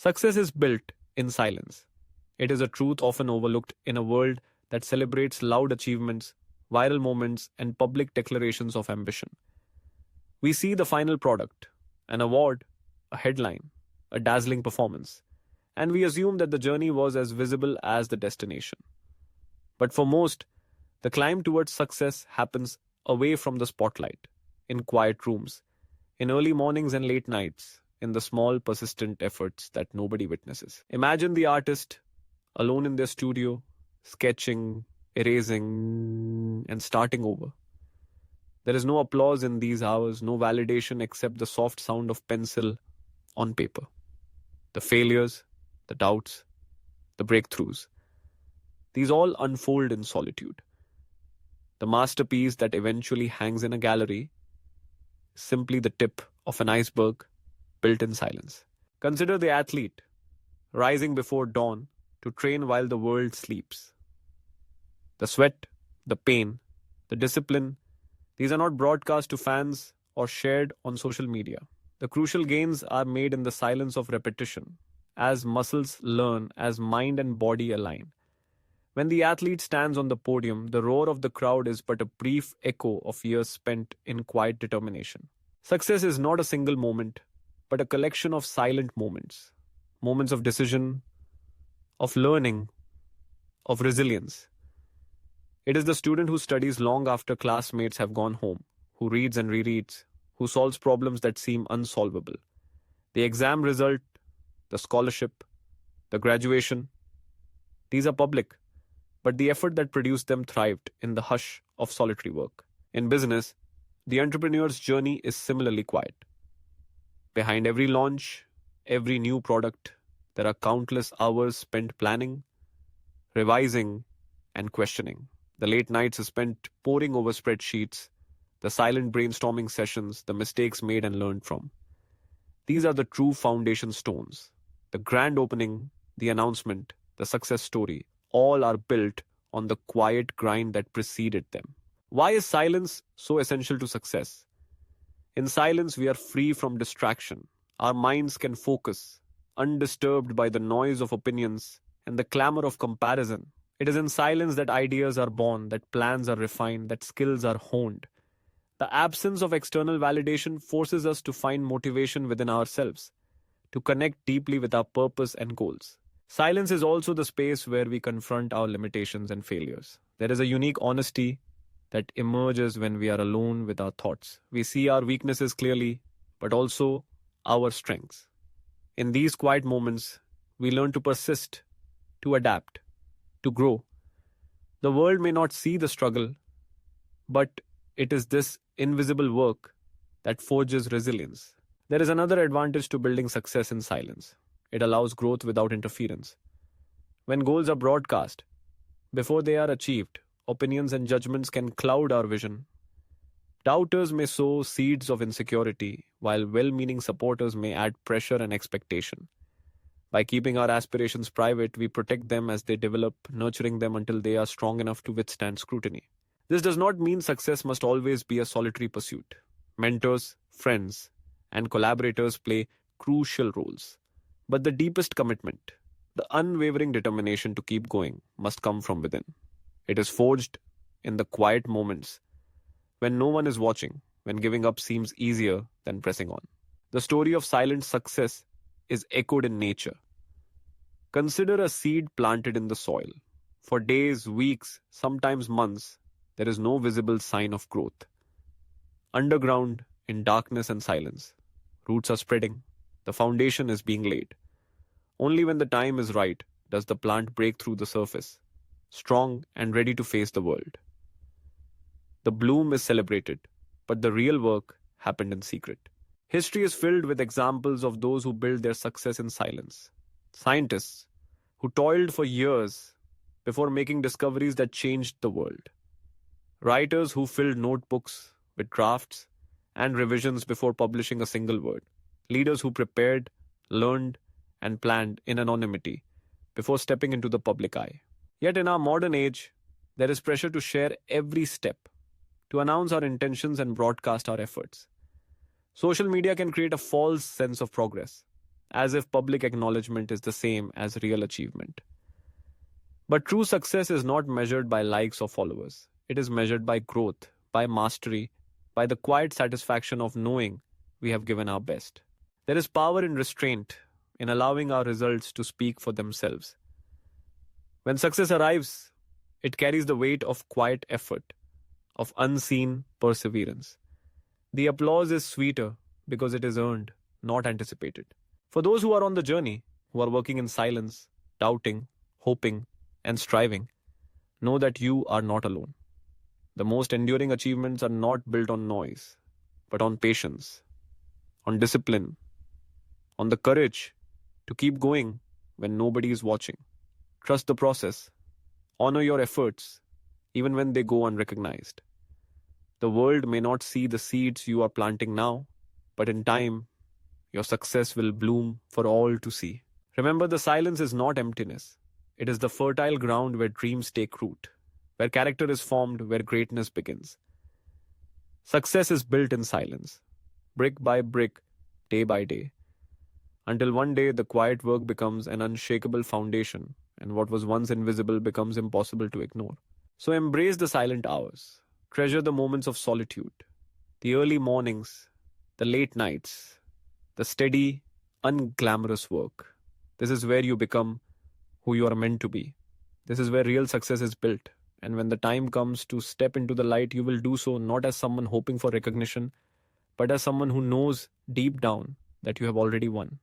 Success is built in silence. It is a truth often overlooked in a world that celebrates loud achievements, viral moments, and public declarations of ambition. We see the final product, an award, a headline, a dazzling performance, and we assume that the journey was as visible as the destination. But for most, the climb towards success happens away from the spotlight, in quiet rooms, in early mornings and late nights, in the small, persistent efforts that nobody witnesses. Imagine the artist alone in their studio, sketching, erasing, and starting over. There is no applause in these hours, no validation except the soft sound of pencil on paper. The failures, the doubts, the breakthroughs. These all unfold in solitude. The masterpiece that eventually hangs in a gallery is simply the tip of an iceberg built in silence. Consider the athlete rising before dawn to train while the world sleeps. The sweat, the pain, the discipline, these are not broadcast to fans or shared on social media. The crucial gains are made in the silence of repetition, as muscles learn, as mind and body align. When the athlete stands on the podium, the roar of the crowd is but a brief echo of years spent in quiet determination. Success is not a single moment, but a collection of silent moments. Moments of decision, of learning, of resilience. It is the student who studies long after classmates have gone home, who reads and rereads, who solves problems that seem unsolvable. The exam result, the scholarship, the graduation, these are public, but the effort that produced them thrived in the hush of solitary work. In business, the entrepreneur's journey is similarly quiet. Behind every launch, every new product, there are countless hours spent planning, revising, and questioning. The late nights are spent poring over spreadsheets, the silent brainstorming sessions, the mistakes made and learned from. These are the true foundation stones. The grand opening, the announcement, the success story, all are built on the quiet grind that preceded them. Why is silence so essential to success? In silence, we are free from distraction. Our minds can focus, undisturbed by the noise of opinions and the clamor of comparison. It is in silence that ideas are born, that plans are refined, that skills are honed. The absence of external validation forces us to find motivation within ourselves, to connect deeply with our purpose and goals. Silence is also the space where we confront our limitations and failures. There is a unique honesty that emerges when we are alone with our thoughts. We see our weaknesses clearly, but also our strengths. In these quiet moments, we learn to persist, to adapt, to grow. The world may not see the struggle, but it is this invisible work that forges resilience. There is another advantage to building success in silence. It allows growth without interference. When goals are broadcast, before they are achieved, opinions and judgments can cloud our vision. Doubters may sow seeds of insecurity, while well-meaning supporters may add pressure and expectation. By keeping our aspirations private, we protect them as they develop, nurturing them until they are strong enough to withstand scrutiny. This does not mean success must always be a solitary pursuit. Mentors, friends, and collaborators play crucial roles. But the deepest commitment, the unwavering determination to keep going, must come from within. It is forged in the quiet moments when no one is watching, when giving up seems easier than pressing on. The story of silent success is echoed in nature. Consider a seed planted in the soil. For days, weeks, sometimes months, there is no visible sign of growth. Underground, in darkness and silence, roots are spreading. The foundation is being laid. Only when the time is right does the plant break through the surface, strong and ready to face the world. The bloom is celebrated, but the real work happened in secret. History is filled with examples of those who built their success in silence. Scientists who toiled for years before making discoveries that changed the world. Writers who filled notebooks with drafts and revisions before publishing a single word. Leaders who prepared, learned, and planned in anonymity before stepping into the public eye. Yet in our modern age, there is pressure to share every step, to announce our intentions and broadcast our efforts. Social media can create a false sense of progress, as if public acknowledgement is the same as real achievement. But true success is not measured by likes or followers. It is measured by growth, by mastery, by the quiet satisfaction of knowing we have given our best. There is power in restraint, in allowing our results to speak for themselves. When success arrives, it carries the weight of quiet effort, of unseen perseverance. The applause is sweeter because it is earned, not anticipated. For those who are on the journey, who are working in silence, doubting, hoping, and striving, know that you are not alone. The most enduring achievements are not built on noise, but on patience, on discipline, on the courage to keep going when nobody is watching. Trust the process. Honor your efforts, even when they go unrecognized. The world may not see the seeds you are planting now, but in time, your success will bloom for all to see. Remember, the silence is not emptiness. It is the fertile ground where dreams take root, where character is formed, where greatness begins. Success is built in silence, brick by brick, day by day, until one day the quiet work becomes an unshakable foundation, and what was once invisible becomes impossible to ignore. So embrace the silent hours. Treasure the moments of solitude, the early mornings, the late nights, the steady, unglamorous work. This is where you become who you are meant to be. This is where real success is built. And when the time comes to step into the light, you will do so not as someone hoping for recognition, but as someone who knows deep down that you have already won.